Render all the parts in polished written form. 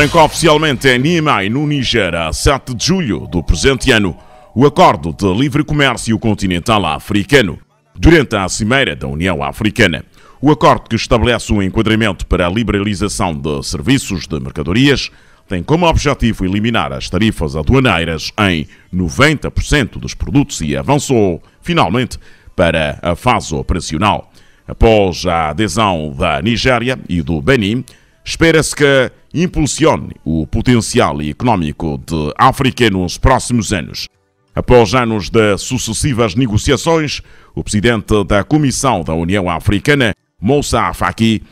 Arranca oficialmente em Niamey, no Níger, a 7 de julho do presente ano, o Acordo de Livre Comércio Continental Africano. Durante a Cimeira da União Africana, o acordo que estabelece um enquadramento para a liberalização de serviços de mercadorias tem como objetivo eliminar as tarifas aduaneiras em 90% dos produtos e avançou, finalmente, para a fase operacional. Após a adesão da Nigéria e do Benin, espera-se que impulsione o potencial económico de África nos próximos anos. Após anos de sucessivas negociações, o presidente da Comissão da União Africana, Moussa Faki,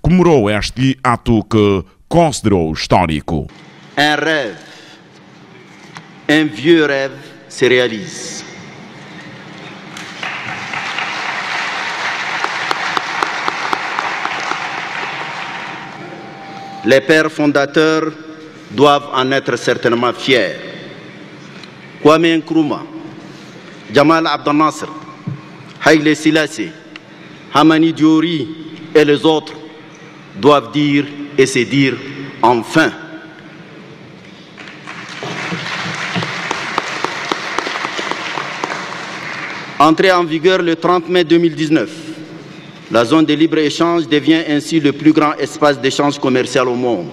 comemorou este ato que considerou histórico. Un rêve, un vieux rêve se réalise. Les pères fondateurs doivent en être certainement fiers. Kwame Nkrumah, Jamal Abdel Nasser, Haïlé Selassie, Hamani Diori et les autres doivent dire et se dire enfin. Entrée en vigueur le 30 mai 2019, la zone de libre-échange devient ainsi le plus grand espace d'échange commercial au monde.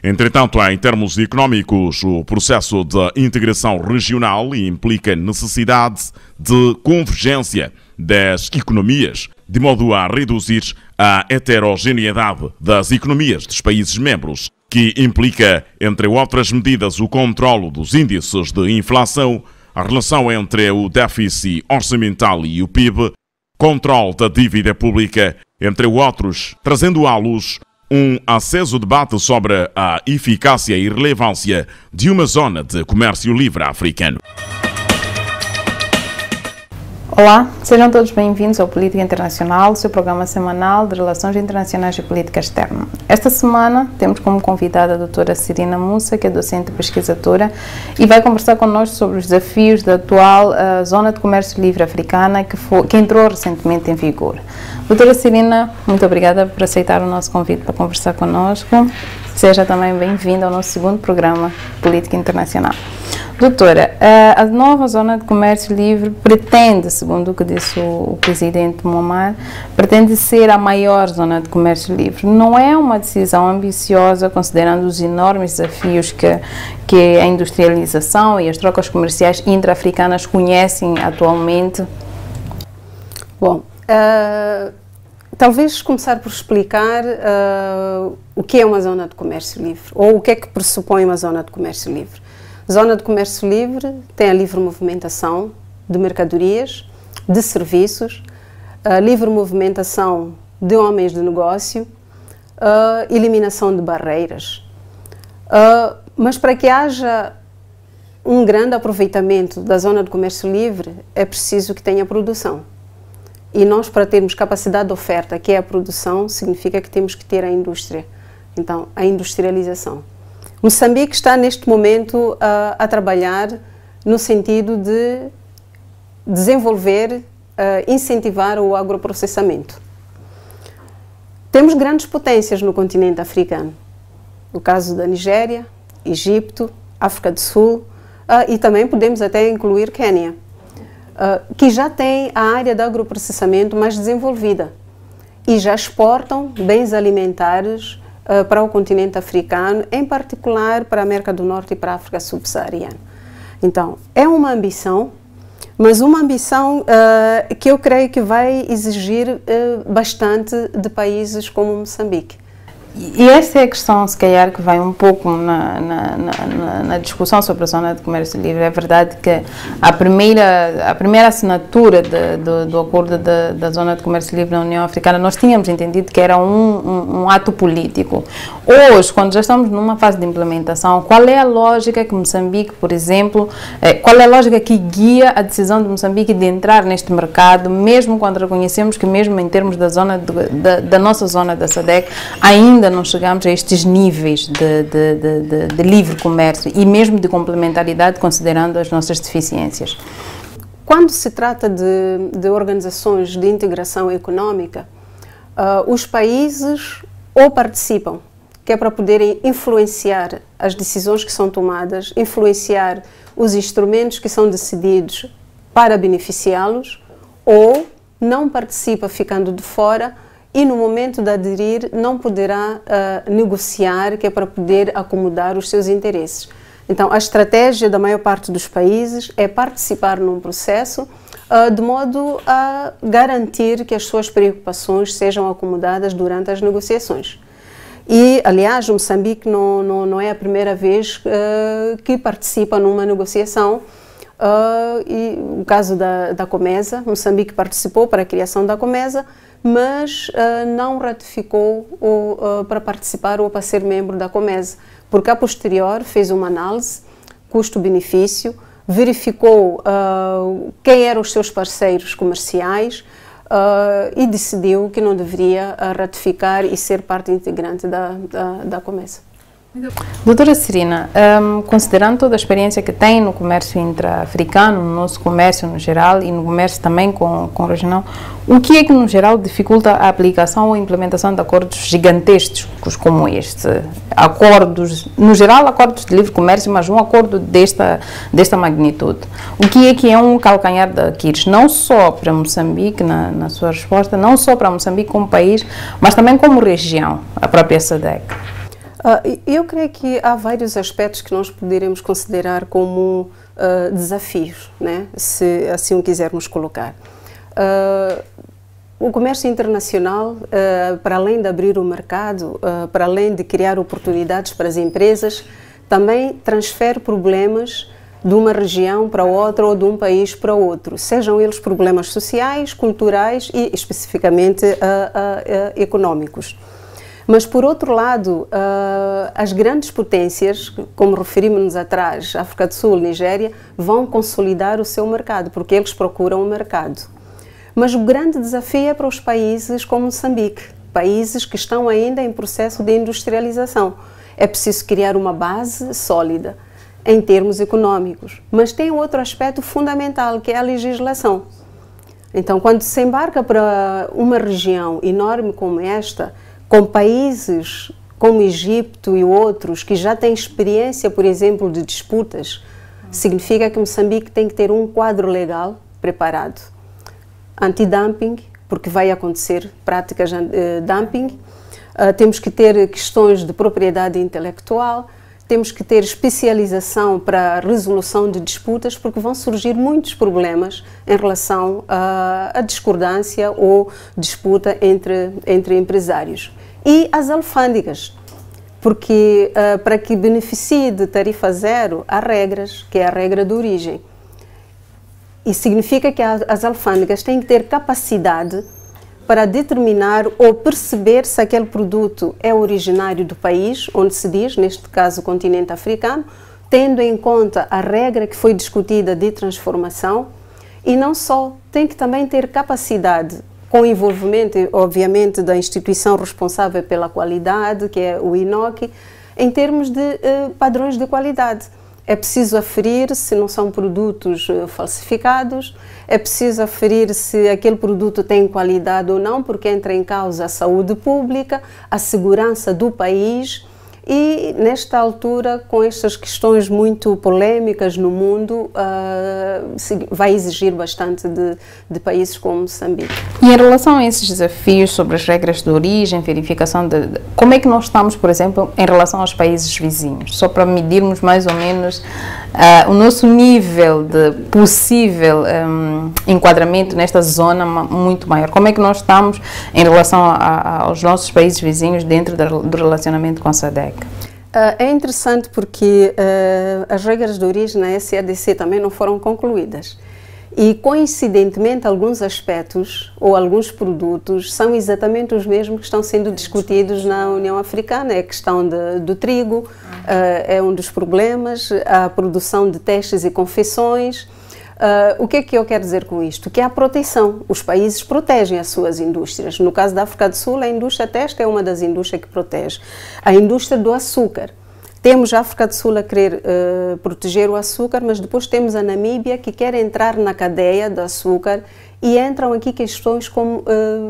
Entretanto, em termos económicos, o processo de integração regional implica necessidade de convergência das economias, de modo a reduzir a heterogeneidade das economias dos países membros, que implica, entre outras medidas, o controlo dos índices de inflação, a relação entre o déficit orçamental e o PIB, controle da dívida pública, entre outros, trazendo à luz um aceso debate sobre a eficácia e relevância de uma zona de comércio livre africano. Olá, sejam todos bem-vindos ao Política Internacional, seu programa semanal de Relações Internacionais e Política Externa. Esta semana temos como convidada a doutora Cirina Moussa, que é docente e pesquisadora, e vai conversar connosco sobre os desafios da atual Zona de Comércio Livre Africana, que entrou recentemente em vigor. Doutora Cirina, muito obrigada por aceitar o nosso convite para conversar connosco. Seja também bem-vinda ao nosso segundo programa Política Internacional. Doutora, a nova Zona de Comércio Livre pretende, segundo o que disse o presidente Muammar, pretende ser a maior Zona de Comércio Livre. Não é uma decisão ambiciosa, considerando os enormes desafios que a industrialização e as trocas comerciais intra-africanas conhecem atualmente? Bom, talvez começar por explicar o que é uma zona de comércio livre, ou o que é que pressupõe uma zona de comércio livre. Zona de comércio livre tem a livre movimentação de mercadorias, de serviços, a livre movimentação de homens de negócio, eliminação de barreiras. Mas para que haja um grande aproveitamento da zona de comércio livre, é preciso que tenha produção. E nós, para termos capacidade de oferta, que é a produção, significa que temos que ter a indústria. Então, a industrialização. Moçambique está, neste momento, a trabalhar no sentido de desenvolver, incentivar o agroprocessamento. Temos grandes potências no continente africano. O caso da Nigéria, Egito, África do Sul, e também podemos até incluir Quênia, que já tem a área de agroprocessamento mais desenvolvida e já exportam bens alimentares para o continente africano, em particular para a América do Norte e para a África subsaariana. Então, é uma ambição, mas uma ambição que eu creio que vai exigir bastante de como Moçambique. E essa é a questão, se calhar, que vai um pouco na discussão sobre a Zona de Comércio Livre. É verdade que a primeira assinatura do acordo da Zona de Comércio Livre na União Africana, nós tínhamos entendido que era um ato político. Hoje, quando já estamos numa fase de implementação, qual é a lógica que Moçambique, por exemplo, qual é a lógica que guia a decisão de Moçambique de entrar neste mercado, mesmo quando reconhecemos que mesmo em termos da nossa zona da SADC, ainda não chegamos a estes níveis de livre comércio e mesmo de complementaridade, considerando as nossas deficiências? Quando se trata de organizações de integração econômica, os países ou participam que é para poderem influenciar as decisões que são tomadas, influenciar os instrumentos que são decididos para beneficiá-los, ou não participa ficando de fora e no momento de aderir não poderá negociar, que é para poder acomodar os seus interesses. Então, a estratégia da maior parte dos países é participar num processo de modo a garantir que as suas preocupações sejam acomodadas durante as negociações. E, aliás, Moçambique não é a primeira vez que participa numa negociação. E o caso da Comesa, Moçambique participou para a criação da Comesa, mas não ratificou para participar ou para ser membro da Comesa, porque a posterior fez uma análise custo-benefício, verificou quem eram os seus parceiros comerciais e decidiu que não deveria ratificar e ser parte integrante da Comesa. Doutora Cirina, considerando toda a experiência que tem no comércio intra-africano, no nosso comércio no geral e no comércio também com o regional, o que é que no geral dificulta a aplicação ou a implementação de acordos gigantescos como este? Acordos, no geral acordos de livre comércio, mas um acordo desta magnitude. O que é um calcanhar de Aquiles, não só para Moçambique, na sua resposta, não só para Moçambique como país, mas também como região, a própria SADC? Eu creio que há vários aspectos que nós poderemos considerar como desafios, né? Se assim o quisermos colocar. O comércio internacional, para além de abrir o mercado, para além de criar oportunidades para as empresas, também transfere problemas de uma região para outra ou de um país para outro, sejam eles problemas sociais, culturais e especificamente económicos. Mas, por outro lado, as grandes potências, como referimos-nos atrás, África do Sul, Nigéria, vão consolidar o seu mercado, porque eles procuram o mercado. Mas o grande desafio é para os países como Moçambique, países que estão ainda em processo de industrialização. É preciso criar uma base sólida em termos econômicos. Mas tem outro aspecto fundamental, que é a legislação. Então, quando se embarca para uma região enorme como esta, com países como Egito e outros que já têm experiência, por exemplo, de disputas, significa que Moçambique tem que ter um quadro legal preparado. Anti-dumping, porque vai acontecer práticas de dumping, temos que ter questões de propriedade intelectual, temos que ter especialização para a resolução de disputas, porque vão surgir muitos problemas em relação à discordância ou disputa entre empresários. E as alfândegas, porque para que beneficie de tarifa zero, há regras, que é a regra de origem. E significa que as alfândegas têm que ter capacidade para determinar ou perceber se aquele produto é originário do país, onde se diz, neste caso o continente africano, tendo em conta a regra que foi discutida de transformação, e não só, tem que também ter capacidade, com o envolvimento, obviamente, da instituição responsável pela qualidade, que é o INOC, em termos de padrões de qualidade. É preciso aferir se não são produtos falsificados, é preciso aferir se aquele produto tem qualidade ou não, porque entra em causa a saúde pública, a segurança do país. E, nesta altura, com estas questões muito polêmicas no mundo, vai exigir bastante de países como Moçambique. E em relação a esses desafios sobre as regras de origem, verificação como é que nós estamos, por exemplo, em relação aos países vizinhos? Só para medirmos mais ou menos o nosso nível de possível enquadramento nesta zona muito maior. Como é que nós estamos em relação aos nossos países vizinhos dentro do relacionamento com a SADC? É interessante porque as regras de origem na SADC também não foram concluídas. E, coincidentemente, alguns aspectos ou alguns produtos são exatamente os mesmos que estão sendo discutidos na União Africana. É a questão do trigo, é um dos problemas, a produção de testes e confecções. O que é que eu quero dizer com isto? Que há proteção. Os países protegem as suas indústrias. No caso da África do Sul, a indústria têxtil é uma das indústrias que protege. A indústria do açúcar. Temos a África do Sul a querer proteger o açúcar, mas depois temos a Namíbia que quer entrar na cadeia do açúcar e entram aqui questões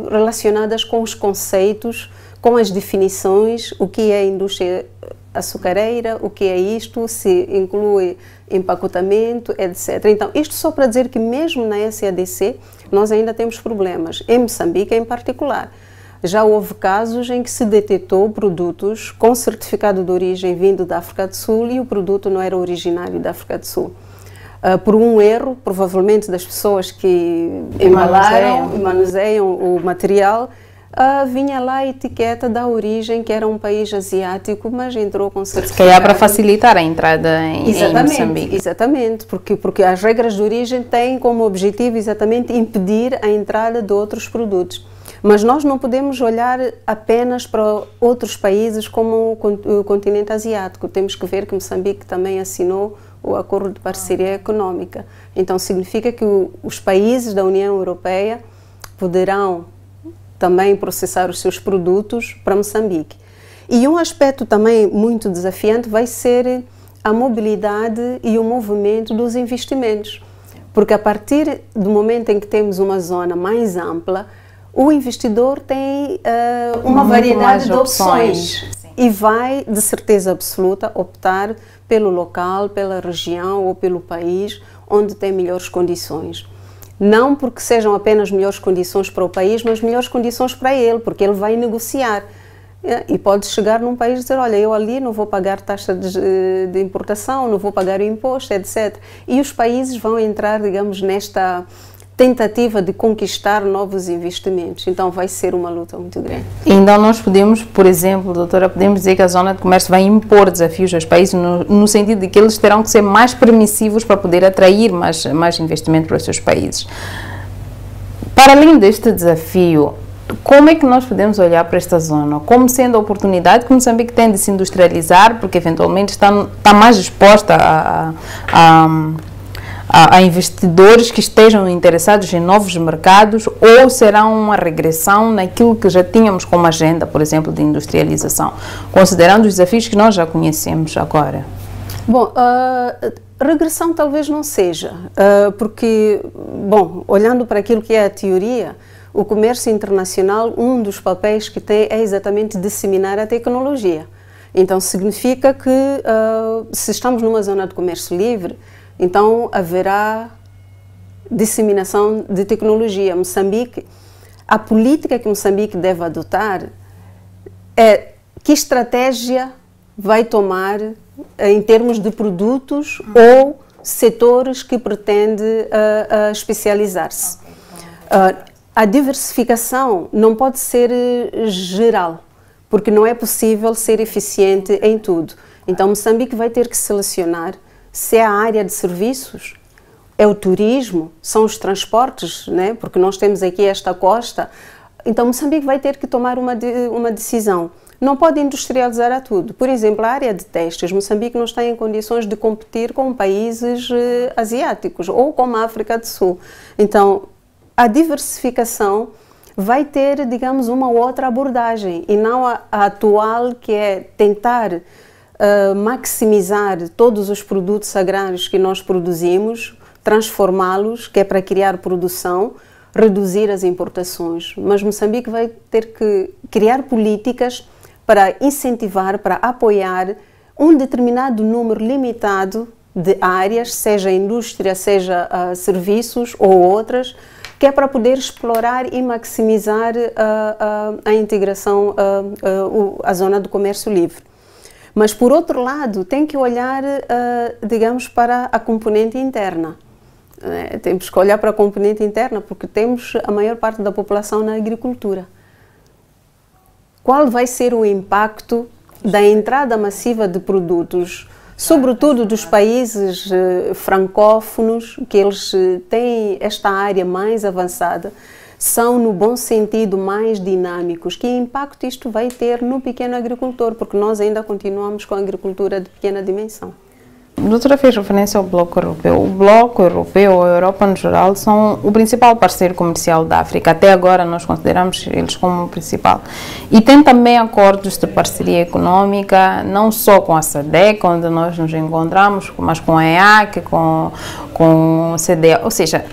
relacionadas com os conceitos com as definições, o que é indústria açucareira, o que é isto, se inclui empacotamento, etc. Então, isto só para dizer que mesmo na SADC nós ainda temos problemas, em Moçambique em particular. Já houve casos em que se detectou produtos com certificado de origem vindo da África do Sul e o produto não era originário da África do Sul. Por um erro, provavelmente das pessoas que embalaram e manuseiam o material, vinha lá a etiqueta da origem, que era um país asiático, mas entrou com certificado. Se calhar para facilitar a entrada em Moçambique. Exatamente, porque as regras de origem têm como objetivo exatamente impedir a entrada de outros produtos. Mas nós não podemos olhar apenas para outros países como o continente asiático. Temos que ver que Moçambique também assinou o Acordo de Parceria Econômica. Então significa que os países da União Europeia poderão também processar os seus produtos para Moçambique. E um aspecto também muito desafiante vai ser a mobilidade e o movimento dos investimentos. Porque a partir do momento em que temos uma zona mais ampla, o investidor tem uma variedade de opções e vai, de certeza absoluta, optar pelo local, pela região ou pelo país onde tem melhores condições. Não porque sejam apenas melhores condições para o país, mas melhores condições para ele, porque ele vai negociar. E pode chegar num país e dizer, olha, eu ali não vou pagar taxa de importação, não vou pagar o imposto, etc. E os países vão entrar, digamos, nesta tentativa de conquistar novos investimentos. Então vai ser uma luta muito grande. Então nós podemos, por exemplo, doutora, podemos dizer que a zona de comércio vai impor desafios aos países no sentido de que eles terão que ser mais permissivos para poder atrair mais investimento para os seus países. Para além deste desafio, como é que nós podemos olhar para esta zona? Como sendo a oportunidade que Moçambique tem de se industrializar, porque eventualmente está mais exposta a investidores que estejam interessados em novos mercados, ou será uma regressão naquilo que já tínhamos como agenda, por exemplo, de industrialização, considerando os desafios que nós já conhecemos agora? Bom, regressão talvez não seja, porque, bom, olhando para aquilo que é a teoria, o comércio internacional, um dos papéis que tem é exatamente disseminar a tecnologia. Então, significa que se estamos numa zona de comércio livre, então haverá disseminação de tecnologia. Moçambique, a política que Moçambique deve adotar é que estratégia vai tomar em termos de produtos ou setores que pretende especializar-se. A diversificação não pode ser geral, porque não é possível ser eficiente em tudo. Então Moçambique vai ter que selecionar se é a área de serviços, é o turismo, são os transportes, né? Porque nós temos aqui esta costa. Então Moçambique vai ter que tomar uma decisão. Não pode industrializar a tudo. Por exemplo, a área de testes, Moçambique não está em condições de competir com países asiáticos ou com a África do Sul. Então, a diversificação vai ter, digamos, uma outra abordagem e não a atual, que é tentar maximizar todos os produtos agrários que nós produzimos, transformá-los, que é para criar produção, reduzir as importações. Mas Moçambique vai ter que criar políticas para incentivar, para apoiar um determinado número limitado de áreas, seja indústria, seja serviços ou outras, que é para poder explorar e maximizar a integração, a zona do comércio livre. Mas, por outro lado, tem que olhar, digamos, para a componente interna. Temos que olhar para a componente interna porque temos a maior parte da população na agricultura. Qual vai ser o impacto da entrada massiva de produtos, sobretudo dos países francófonos, que eles têm esta área mais avançada, são, no bom sentido, mais dinâmicos? Que impacto isto vai ter no pequeno agricultor? Porque nós ainda continuamos com a agricultura de pequena dimensão. A doutora fez referência ao Bloco Europeu. O Bloco Europeu, a Europa no geral, são o principal parceiro comercial da África. Até agora nós consideramos eles como o principal. E tem também acordos de parceria econômica, não só com a SADC, onde nós nos encontramos, mas com a EAC, com a CDA. Ou seja,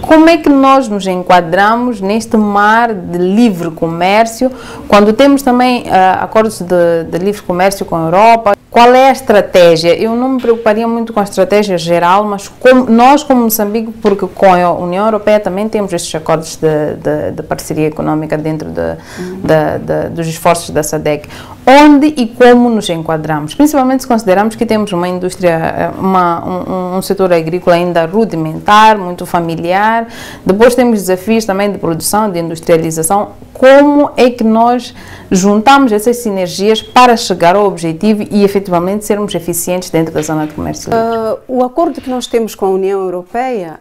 como é que nós nos enquadramos neste mar de livre comércio, quando temos também acordos de livre comércio com a Europa? Qual é a estratégia? Eu não me preocuparia muito com a estratégia geral, mas nós como Moçambique, porque com a União Europeia também temos estes acordos de parceria econômica dentro dos esforços da SADC. Onde e como nos enquadramos? Principalmente se consideramos que temos uma indústria, um setor agrícola ainda rudimentar, muito familiar. Depois temos desafios também de produção, de industrialização. Como é que nós juntamos essas sinergias para chegar ao objetivo e efetivamente sermos eficientes dentro da zona de comércio livre? O acordo que nós temos com a União Europeia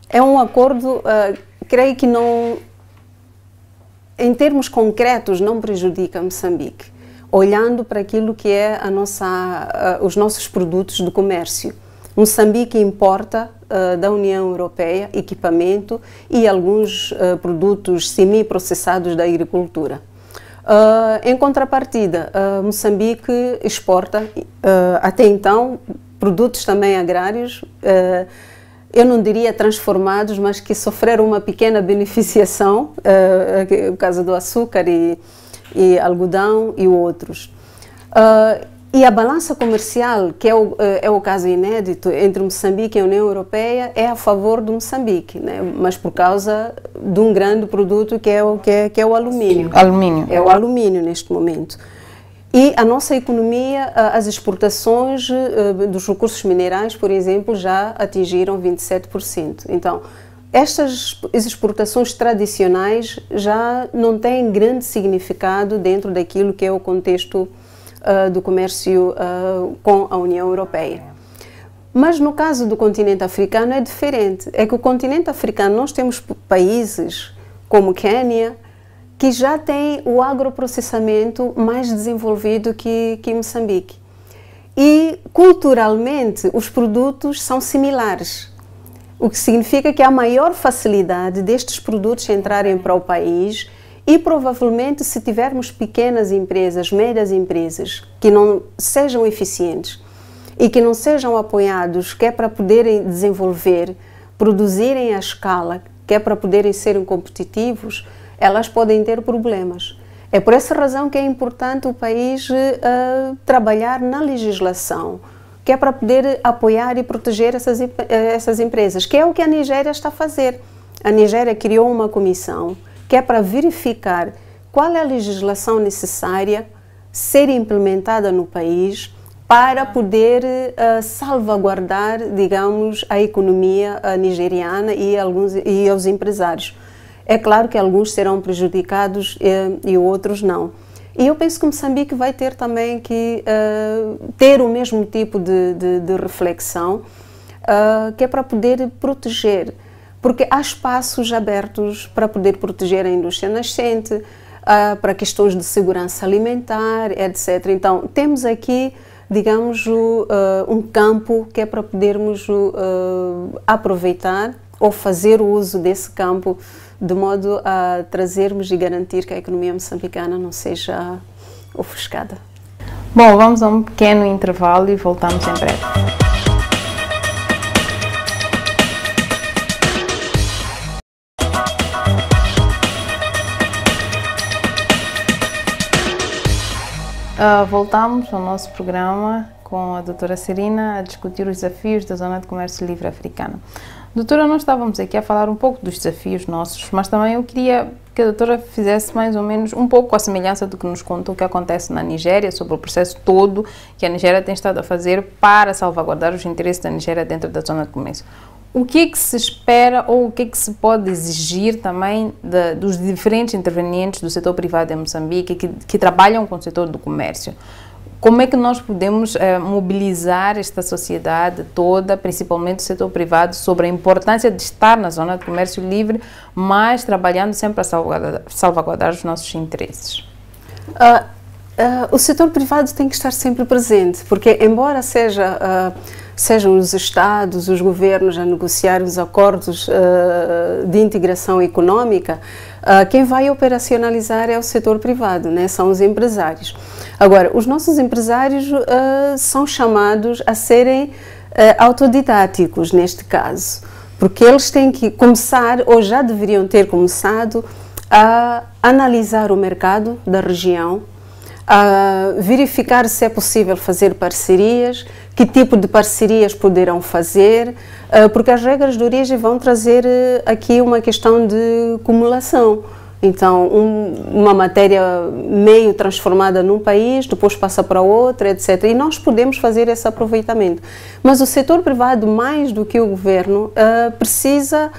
é um acordo, creio que não, em termos concretos, não prejudica Moçambique, olhando para aquilo que é os nossos produtos de comércio. Moçambique importa da União Europeia equipamento e alguns produtos semi-processados da agricultura. Em contrapartida, Moçambique exporta, até então, produtos também agrários, eu não diria transformados, mas que sofreram uma pequena beneficiação, o caso do açúcar e algodão e outros. E a balança comercial, que é o caso inédito entre Moçambique e a União Europeia, é a favor do Moçambique, né? Mas por causa de um grande produto que é o alumínio. Alumínio. É o alumínio neste momento. E a nossa economia, as exportações dos recursos minerais, por exemplo, já atingiram 27%. Então, estas exportações tradicionais já não têm grande significado dentro daquilo que é o contexto do comércio com a União Europeia. Mas no caso do continente africano é diferente. É que o continente africano, nós temos países como Quênia, que já tem o agroprocessamento mais desenvolvido que Moçambique. E culturalmente os produtos são similares, o que significa que há maior facilidade destes produtos entrarem para o país. E provavelmente, se tivermos pequenas empresas, médias empresas, que não sejam eficientes e que não sejam apoiados, que é para poderem desenvolver, produzirem à escala, que é para poderem serem competitivos, elas podem ter problemas. É por essa razão que é importante o país trabalhar na legislação, que é para poder apoiar e proteger essas empresas, que é o que a Nigéria está a fazer. A Nigéria criou uma comissão que é para verificar qual é a legislação necessária ser implementada no país para poder salvaguardar, digamos, a economia nigeriana e os empresários. É claro que alguns serão prejudicados e outros não. E eu penso que Moçambique vai ter também que ter o mesmo tipo de reflexão, que é para poder proteger, porque há espaços abertos para poder proteger a indústria nascente, para questões de segurança alimentar, etc. Então, temos aqui, digamos, um campo que é para podermos aproveitar ou fazer o uso desse campo de modo a trazermos e garantir que a economia moçambicana não seja ofuscada. Bom, vamos a um pequeno intervalo e voltamos em breve. Voltamos ao nosso programa com a doutora Serina a discutir os desafios da Zona de Comércio Livre Africana. Doutora, nós estávamos aqui a falar um pouco dos desafios nossos, mas também eu queria que a doutora fizesse mais ou menos um pouco a semelhança do que nos contou o que acontece na Nigéria, sobre o processo todo que a Nigéria tem estado a fazer para salvaguardar os interesses da Nigéria dentro da Zona de Comércio. O que é que se espera ou o que é que se pode exigir também dos diferentes intervenientes do setor privado em Moçambique que trabalham com o setor do comércio? Como é que nós podemos mobilizar esta sociedade toda, principalmente o setor privado, sobre a importância de estar na zona de comércio livre, mas trabalhando sempre a salvaguardar os nossos interesses? O setor privado tem que estar sempre presente, porque embora sejam os Estados, os governos a negociar os acordos de integração econômica, quem vai operacionalizar é o setor privado, né? São os empresários. Agora, os nossos empresários são chamados a serem autodidáticos neste caso, porque eles têm que começar, ou já deveriam ter começado, a analisar o mercado da região, a verificar se é possível fazer parcerias, que tipo de parcerias poderão fazer, porque as regras de origem vão trazer aqui uma questão de acumulação. Então, uma matéria meio transformada num país, depois passa para outra, etc. E nós podemos fazer esse aproveitamento. Mas o setor privado, mais do que o governo, precisa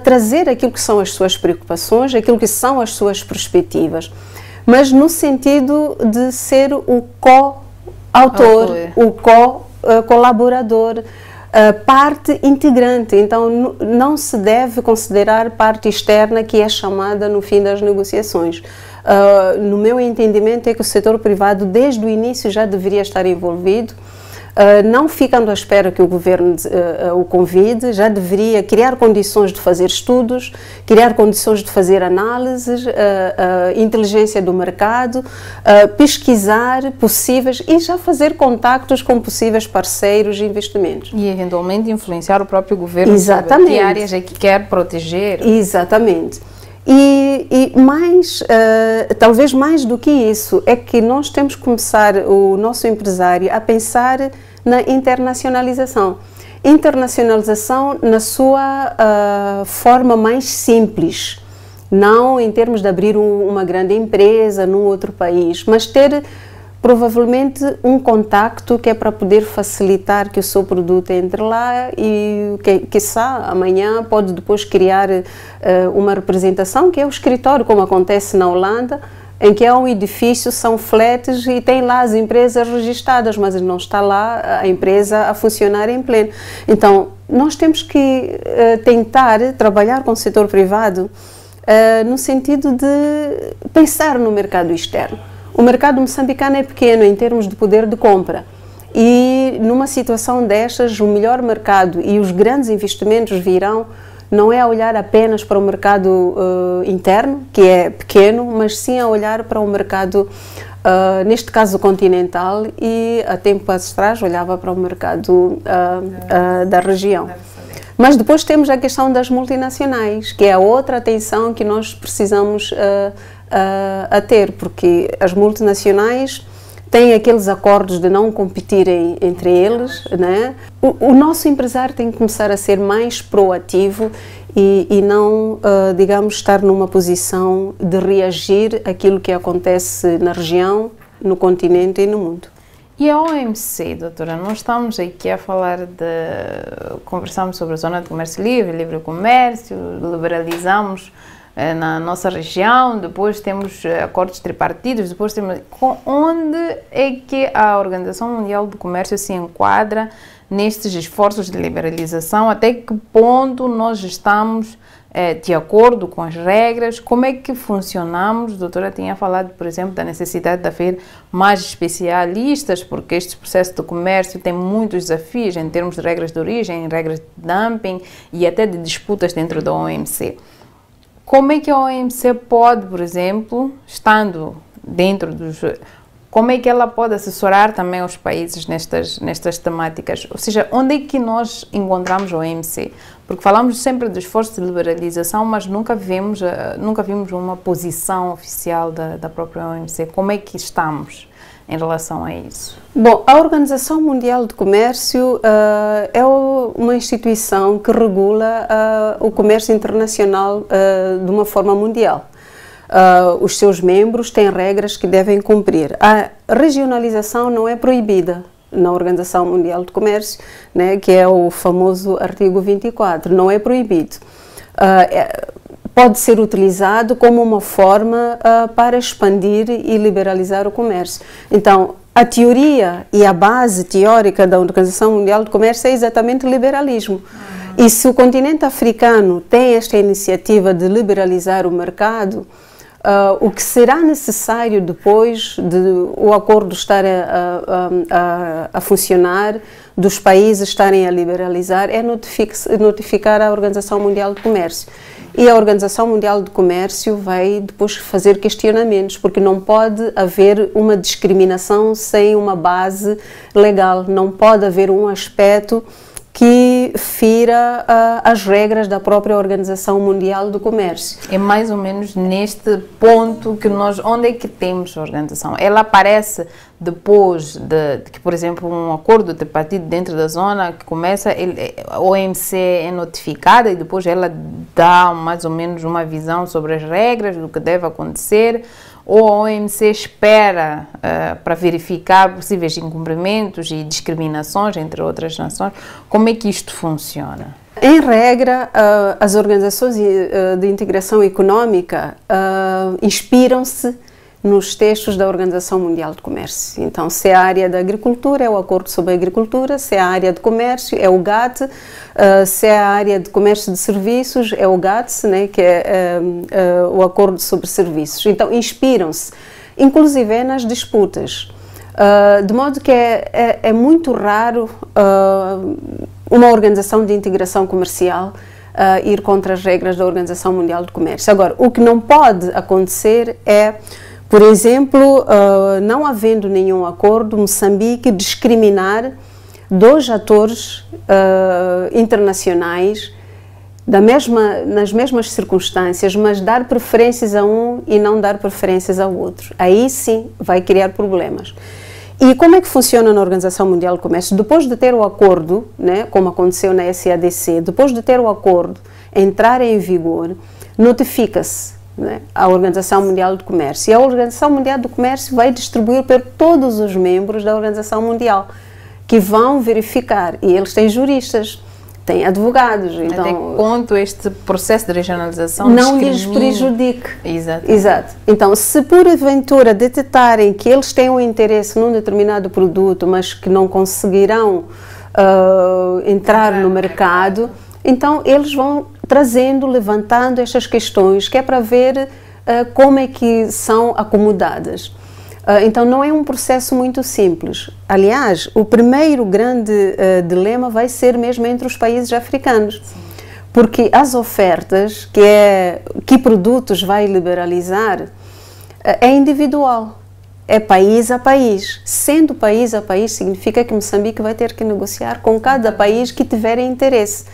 trazer aquilo que são as suas preocupações, aquilo que são as suas perspectivas, mas no sentido de ser o co-autor, o co-colaborador, parte integrante. Então não se deve considerar parte externa que é chamada no fim das negociações. No meu entendimento é que o setor privado desde o início já deveria estar envolvido, não ficando à espera que o governo o convide, já deveria criar condições de fazer estudos, criar condições de fazer análises, inteligência do mercado, pesquisar possíveis e já fazer contactos com possíveis parceiros de investimentos. E eventualmente influenciar o próprio governo. Exatamente. Sobre que áreas é que quer proteger. Exatamente. E mais, talvez mais do que isso, é que nós temos que começar, o nosso empresário, a pensar na internacionalização. Internacionalização na sua forma mais simples, não em termos de abrir uma grande empresa num outro país, mas ter provavelmente um contacto que é para poder facilitar que o seu produto entre lá e, quiçá, amanhã pode depois criar uma representação, que é o escritório, como acontece na Holanda, em que é um edifício, são flats e tem lá as empresas registradas, mas não está lá a empresa a funcionar em pleno. Então, nós temos que tentar trabalhar com o setor privado no sentido de pensar no mercado externo. O mercado moçambicano é pequeno em termos de poder de compra e numa situação destas o melhor mercado e os grandes investimentos virão não é a olhar apenas para o mercado interno, que é pequeno, mas sim a olhar para o mercado, neste caso continental, e a tempo atrás olhava para o mercado da região. Mas depois temos a questão das multinacionais, que é a outra atenção que nós precisamos a ter, porque as multinacionais têm aqueles acordos de não competirem entre eles, né? O nosso empresário tem que começar a ser mais proativo e não, digamos, estar numa posição de reagir àquilo que acontece na região, no continente e no mundo. E a OMC, doutora, nós estamos aqui a falar conversamos sobre a zona de comércio livre, livre comércio, liberalizamos na nossa região, depois temos acordos tripartidos, depois temos... Onde é que a Organização Mundial do Comércio se enquadra nestes esforços de liberalização? Até que ponto nós estamos de acordo com as regras? Como é que funcionamos? A doutora tinha falado, por exemplo, da necessidade de haver mais especialistas, porque este processo de comércio tem muitos desafios em termos de regras de origem, regras de dumping e até de disputas dentro da OMC. Como é que a OMC pode, por exemplo, estando dentro dos... Como é que ela pode assessorar também os países nestas temáticas? Ou seja, onde é que nós encontramos a OMC? Porque falamos sempre do esforço de liberalização, mas nunca vimos uma posição oficial da própria OMC. Como é que estamos em relação a isso? Bom, a Organização Mundial de Comércio é uma instituição que regula o comércio internacional de uma forma mundial. Os seus membros têm regras que devem cumprir. A regionalização não é proibida na Organização Mundial de Comércio, né, que é o famoso artigo 24, não é proibido. Pode ser utilizado como uma forma para expandir e liberalizar o comércio. Então, a teoria e a base teórica da Organização Mundial de Comércio é exatamente o liberalismo. E se o continente africano tem esta iniciativa de liberalizar o mercado, o que será necessário depois de o acordo estar a funcionar, dos países estarem a liberalizar, é notificar a Organização Mundial de Comércio. E a Organização Mundial de Comércio vai depois fazer questionamentos, porque não pode haver uma discriminação sem uma base legal, não pode haver um aspecto que fira as regras da própria Organização Mundial do Comércio. É mais ou menos neste ponto que onde é que temos a organização? Ela aparece depois de que, por exemplo, um acordo tripartite dentro da zona que começa, a OMC é notificada e depois ela dá mais ou menos uma visão sobre as regras do que deve acontecer, ou a OMC espera para verificar possíveis incumprimentos e discriminações entre outras nações? Como é que isto funciona? Em regra, as organizações de integração econômica inspiram-se nos textos da Organização Mundial do Comércio. Então, se é a área da agricultura, é o Acordo sobre a Agricultura, se é a área de comércio, é o GATT, se é a área de comércio de serviços, é o GATS, né, que é o Acordo sobre Serviços. Então, inspiram-se, inclusive nas disputas. De modo que é muito raro uma organização de integração comercial ir contra as regras da Organização Mundial do Comércio. Agora, o que não pode acontecer é, por exemplo, não havendo nenhum acordo, Moçambique discriminar dois atores internacionais nas mesmas circunstâncias, mas dar preferências a um e não dar preferências ao outro. Aí sim vai criar problemas. E como é que funciona na Organização Mundial do Comércio? Depois de ter o acordo, né, como aconteceu na SADC, depois de ter o acordo entrar em vigor, notifica-se, né, a Organização Mundial do Comércio. E a Organização Mundial do Comércio vai distribuir para todos os membros da Organização Mundial, que vão verificar. E eles têm juristas, têm advogados. Então, até quanto este processo de regionalização não lhes prejudique. Exato. Exato. Então, se porventura detectarem que eles têm um interesse num determinado produto, mas que não conseguirão entrar no mercado, então eles vão levantando estas questões, que é para ver como é que são acomodadas. Então, não é um processo muito simples. Aliás, o primeiro grande dilema vai ser mesmo entre os países africanos. Sim. Porque as ofertas, que produtos vai liberalizar, é individual. É país a país. Sendo país a país, significa que Moçambique vai ter que negociar com cada país que tiver interesse.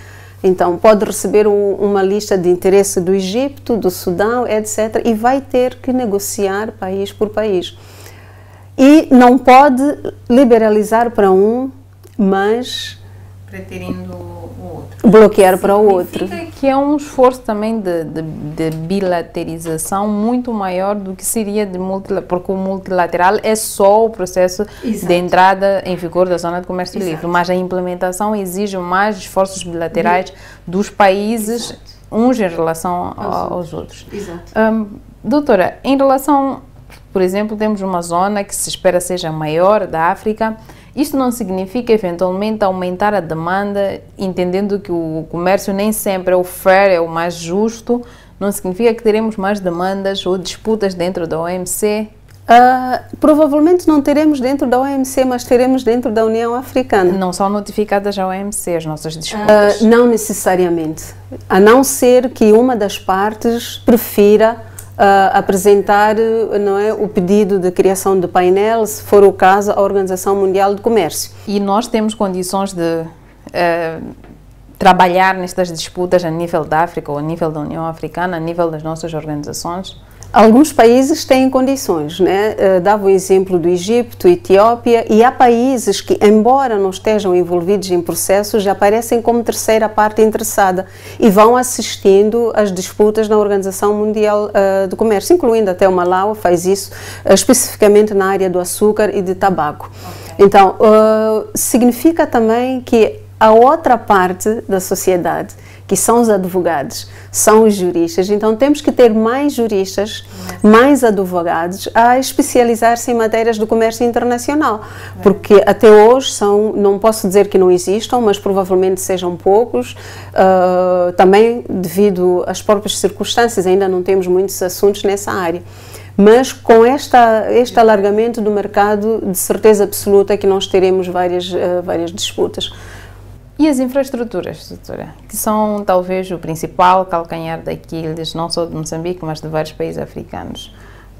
Então, pode receber uma lista de interesse do Egito, do Sudão, etc. E vai ter que negociar país por país. E não pode liberalizar para um, mas preterindo o outro. Bloquear para o outro. Significa que é um esforço também de bilaterização muito maior do que seria de multilateral, porque o multilateral é só o processo de entrada em vigor da Zona de Comércio Livre, mas a implementação exige mais esforços bilaterais dos países, uns em relação aos outros. Doutora, em relação, por exemplo, temos uma zona que se espera seja maior da África. Isto não significa, eventualmente, aumentar a demanda, entendendo que o comércio nem sempre é o fair, é o mais justo. Não significa que teremos mais demandas ou disputas dentro da OMC? Provavelmente não teremos dentro da OMC, mas teremos dentro da União Africana. Não são notificadas a OMC as nossas disputas? Não necessariamente. A não ser que uma das partes prefira apresentar, não é, o pedido de criação de painel, se for o caso, à Organização Mundial do Comércio. E nós temos condições de trabalhar nestas disputas a nível da África ou a nível da União Africana, a nível das nossas organizações? Alguns países têm condições, né? Dava o exemplo do Egito, Etiópia, e há países que, embora não estejam envolvidos em processos, já aparecem como terceira parte interessada e vão assistindo às disputas na Organização Mundial do Comércio, incluindo até o Malau, faz isso especificamente na área do açúcar e de tabaco. Okay. Então, significa também que a outra parte da sociedade, que são os advogados, são os juristas, então temos que ter mais juristas, mais advogados a especializar-se em matérias do comércio internacional, porque até hoje não posso dizer que não existam, mas provavelmente sejam poucos, também devido às próprias circunstâncias, ainda não temos muitos assuntos nessa área. Mas com este alargamento do mercado, de certeza absoluta que nós teremos várias disputas. E as infraestruturas, doutora, que são talvez o principal calcanhar daqueles, não só de Moçambique, mas de vários países africanos.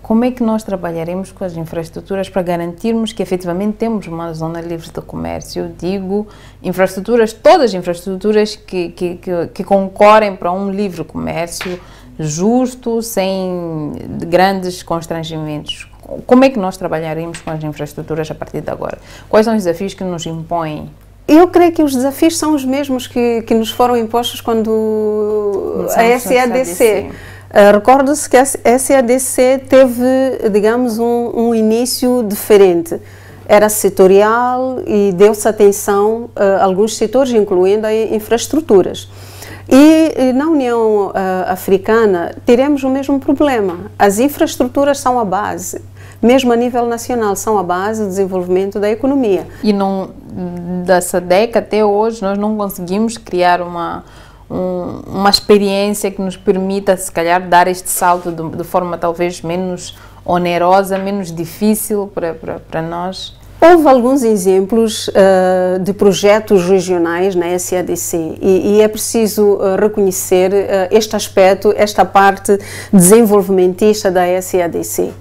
como é que nós trabalharemos com as infraestruturas para garantirmos que efetivamente temos uma zona livre de comércio? Eu digo infraestruturas, todas as infraestruturas que concorrem para um livre comércio justo, sem grandes constrangimentos. Como é que nós trabalharemos com as infraestruturas a partir de agora? Quais são os desafios que nos impõem? Eu creio que os desafios são os mesmos que nos foram impostos quando a SADC. Recorda-se que a SADC teve, digamos, um início diferente. Era setorial e deu-se atenção a alguns setores, incluindo as infraestruturas. E na União Africana teremos o mesmo problema. As infraestruturas são a base, mesmo a nível nacional, são a base do desenvolvimento da economia. E da SADC até hoje nós não conseguimos criar uma experiência que nos permita, se calhar, dar este salto de forma talvez menos onerosa, menos difícil para nós? Houve alguns exemplos de projetos regionais na SADC e é preciso reconhecer este aspecto, esta parte desenvolvimentista da SADC.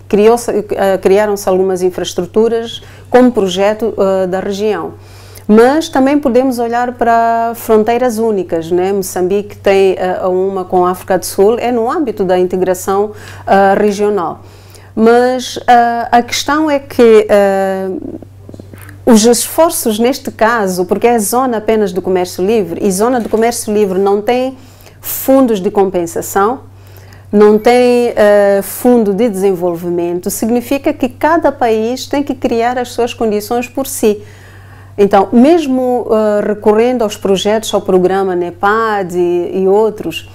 Criaram-se algumas infraestruturas como projeto da região. Mas também podemos olhar para fronteiras únicas, né? Moçambique tem uma com a África do Sul, é no âmbito da integração regional. Mas a questão é que os esforços neste caso, porque é zona apenas do comércio livre, e zona do comércio livre não tem fundos de compensação, não tem fundo de desenvolvimento, significa que cada país tem que criar as suas condições por si. Então, mesmo recorrendo aos projetos, ao programa NEPAD e outros,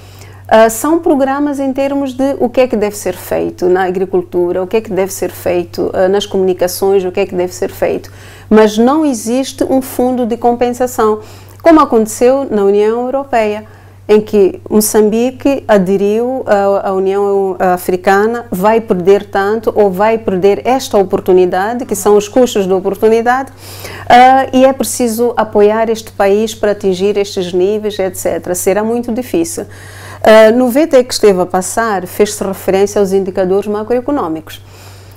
são programas em termos de o que é que deve ser feito na agricultura, o que é que deve ser feito nas comunicações, o que é que deve ser feito. Mas não existe um fundo de compensação, como aconteceu na União Europeia, em que Moçambique aderiu à União Africana, vai perder tanto ou vai perder esta oportunidade, que são os custos da oportunidade, e é preciso apoiar este país para atingir estes níveis, etc. Será muito difícil. No VT que esteve a passar, fez-se referência aos indicadores macroeconómicos.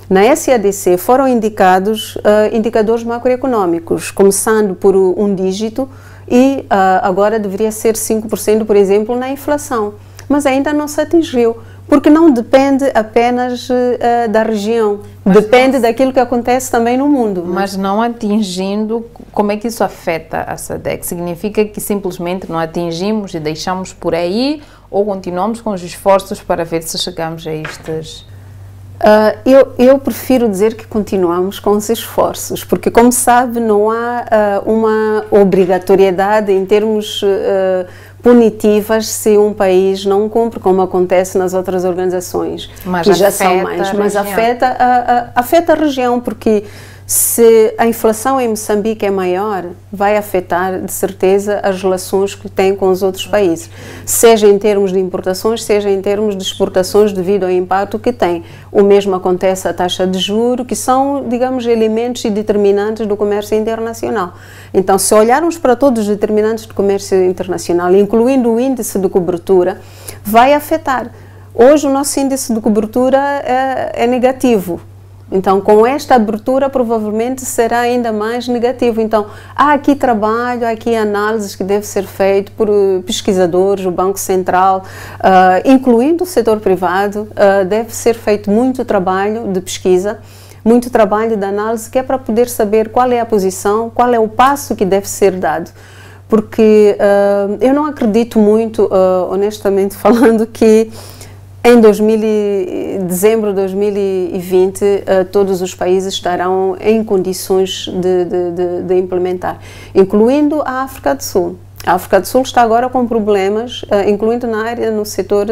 Na SADC foram indicados indicadores macroeconómicos, começando por um dígito, e agora deveria ser 5%, por exemplo, na inflação. Mas ainda não se atingiu, porque não depende apenas da região, depende daquilo que acontece também no mundo. Mas não atingindo, como é que isso afeta a SADC? Significa que simplesmente não atingimos e deixamos por aí, ou continuamos com os esforços para ver se chegamos a estes... Eu prefiro dizer que continuamos com os esforços, porque, como sabe, não há uma obrigatoriedade em termos punitivas se um país não cumpre, como acontece nas outras organizações, mas que já são mais. Mas afeta a região, porque se a inflação em Moçambique é maior, vai afetar, de certeza, as relações que tem com os outros países, seja em termos de importações, seja em termos de exportações, devido ao impacto que tem. O mesmo acontece a taxa de juros, que são, digamos, elementos e determinantes do comércio internacional. Então, se olharmos para todos os determinantes do comércio internacional, incluindo o índice de cobertura, vai afetar. Hoje, o nosso índice de cobertura é negativo. Então, com esta abertura, provavelmente será ainda mais negativo. Então, há aqui trabalho, há aqui análises que devem ser feitas por pesquisadores, o Banco Central, incluindo o setor privado. Deve ser feito muito trabalho de pesquisa, muito trabalho de análise, que é para poder saber qual é a posição, qual é o passo que deve ser dado. Porque eu não acredito muito, honestamente falando, que em dezembro de 2020, todos os países estarão em condições de implementar, incluindo a África do Sul. A África do Sul está agora com problemas, incluindo no setor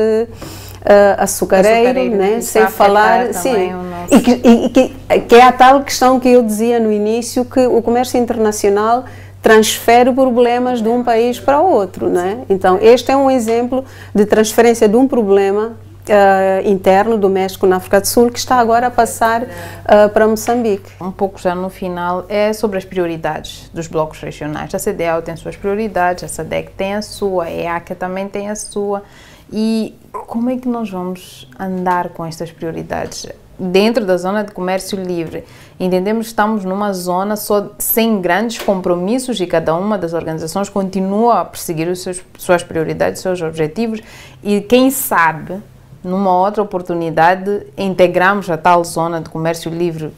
açucareiro, né? Sem falar, sim, que é a tal questão que eu dizia no início, que o comércio internacional transfere problemas de um país para o outro, né? Então, este é um exemplo de transferência de um problema interno, doméstico na África do Sul, que está agora a passar para Moçambique. Um pouco já no final, é sobre as prioridades dos blocos regionais. A CDAO tem suas prioridades, a SADC tem a sua, a EACA também tem a sua. E como é que nós vamos andar com estas prioridades? dentro da zona de comércio livre, entendemos que estamos numa zona só sem grandes compromissos e cada uma das organizações continua a perseguir suas prioridades, seus objetivos e quem sabe, numa outra oportunidade, integramos a tal zona de comércio livre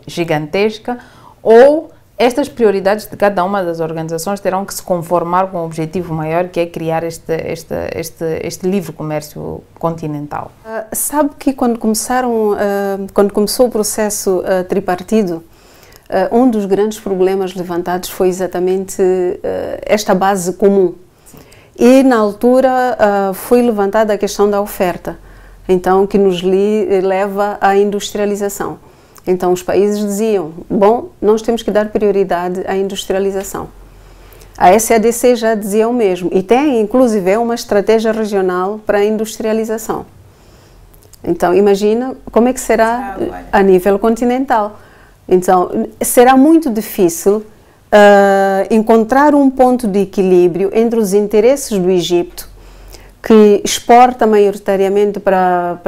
gigantesca ou estas prioridades de cada uma das organizações terão que se conformar com um objetivo maior, que é criar este livre comércio continental. Sabe que quando começou o processo tripartido, um dos grandes problemas levantados foi exatamente esta base comum. E na altura foi levantada a questão da oferta, então que nos leva à industrialização. Então os países diziam, bom, nós temos que dar prioridade à industrialização. A SADC já dizia o mesmo e tem inclusive uma estratégia regional para a industrialização. Então imagina como é que será a nível continental. Então será muito difícil encontrar um ponto de equilíbrio entre os interesses do Egito, que exporta maioritariamente para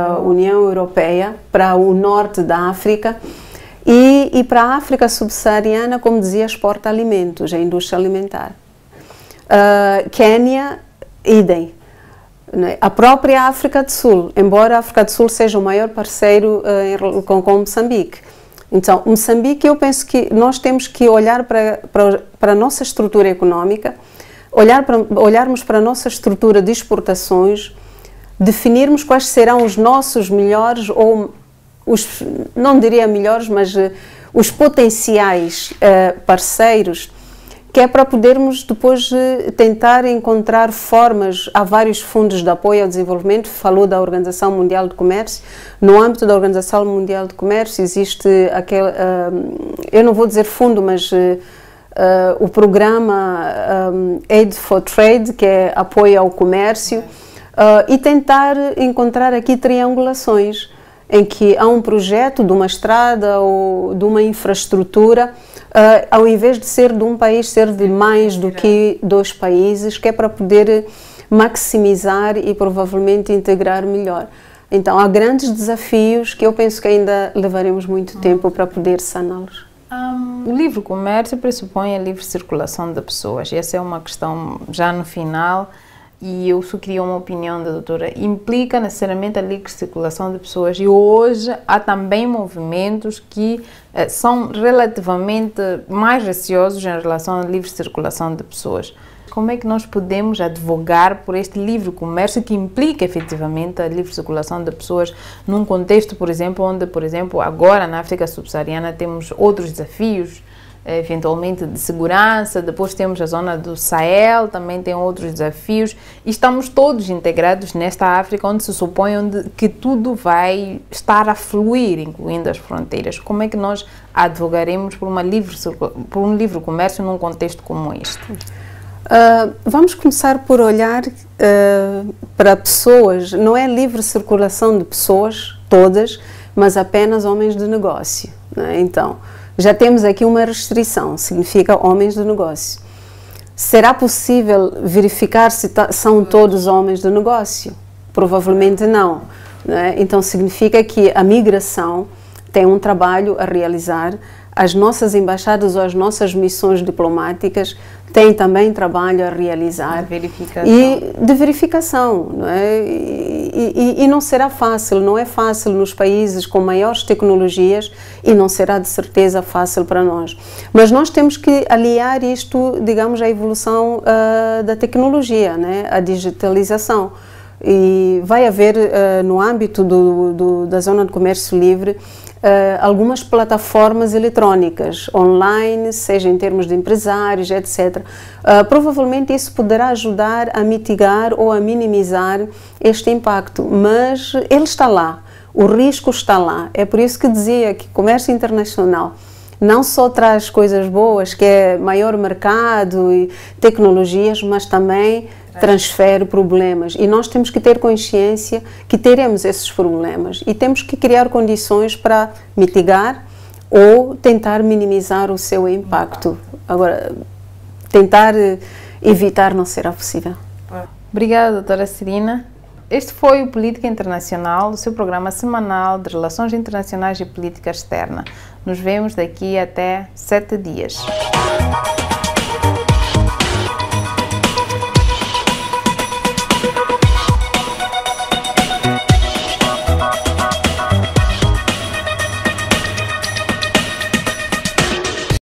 a União Europeia, para o norte da África, e para a África subsaariana, como dizia, exporta alimentos, a indústria alimentar. Quênia, idem. A própria África do Sul, embora a África do Sul seja o maior parceiro com Moçambique. Então, Moçambique, eu penso que nós temos que olhar para a nossa estrutura econômica, olharmos para a nossa estrutura de exportações, definirmos quais serão os nossos melhores, ou não diria melhores, mas os potenciais parceiros, que é para podermos depois tentar encontrar formas. Há vários fundos de apoio ao desenvolvimento, falou da Organização Mundial do Comércio. No âmbito da Organização Mundial do Comércio existe aquele, eu não vou dizer fundo, mas o programa Aid for Trade, que é apoio ao comércio, e tentar encontrar aqui triangulações, em que há um projeto de uma estrada ou de uma infraestrutura, ao invés de ser de um país, ser de mais do que 2 países, que é para poder maximizar e provavelmente integrar melhor. Então há grandes desafios que eu penso que ainda levaremos muito tempo para poder saná-los. O livre comércio pressupõe a livre circulação de pessoas, e essa é uma questão já no final, e eu só queria uma opinião da doutora. Implica necessariamente a livre circulação de pessoas, e hoje há também movimentos que são relativamente mais receosos em relação à livre circulação de pessoas. Como é que nós podemos advogar por este livre comércio que implica efetivamente a livre circulação de pessoas num contexto, por exemplo, onde, por exemplo, agora na África subsaariana temos outros desafios, eventualmente de segurança, depois temos a zona do Sahel, também tem outros desafios, e estamos todos integrados nesta África onde se supõe que tudo vai estar a fluir, incluindo as fronteiras. Como é que nós advogaremos por um livre comércio num contexto como este? Vamos começar por olhar para pessoas. Não é livre circulação de pessoas todas, mas apenas homens de negócio, né? Então, já temos aqui uma restrição, significa homens de negócio. Será possível verificar se são todos homens de negócio? Provavelmente não, né? Então significa que a migração tem um trabalho a realizar, as nossas embaixadas ou as nossas missões diplomáticas têm também trabalho a realizar de verificação, não é? E não será fácil, não é fácil nos países com maiores tecnologias e não será de certeza fácil para nós. Mas nós temos que aliar isto, digamos, à evolução da tecnologia, né? A digitalização. E vai haver, no âmbito da zona de comércio livre, algumas plataformas eletrónicas, online, seja em termos de empresários, etc. Provavelmente isso poderá ajudar a mitigar ou a minimizar este impacto, mas ele está lá, o risco está lá. É por isso que dizia que comércio internacional não só traz coisas boas, que é maior mercado e tecnologias, mas também transfere problemas, e nós temos que ter consciência que teremos esses problemas e temos que criar condições para mitigar ou tentar minimizar o seu impacto. Agora, tentar evitar não será possível. Obrigada, doutora Cirina. Este foi o Política Internacional, o seu programa semanal de Relações Internacionais e Política Externa. Nos vemos daqui até 7 dias.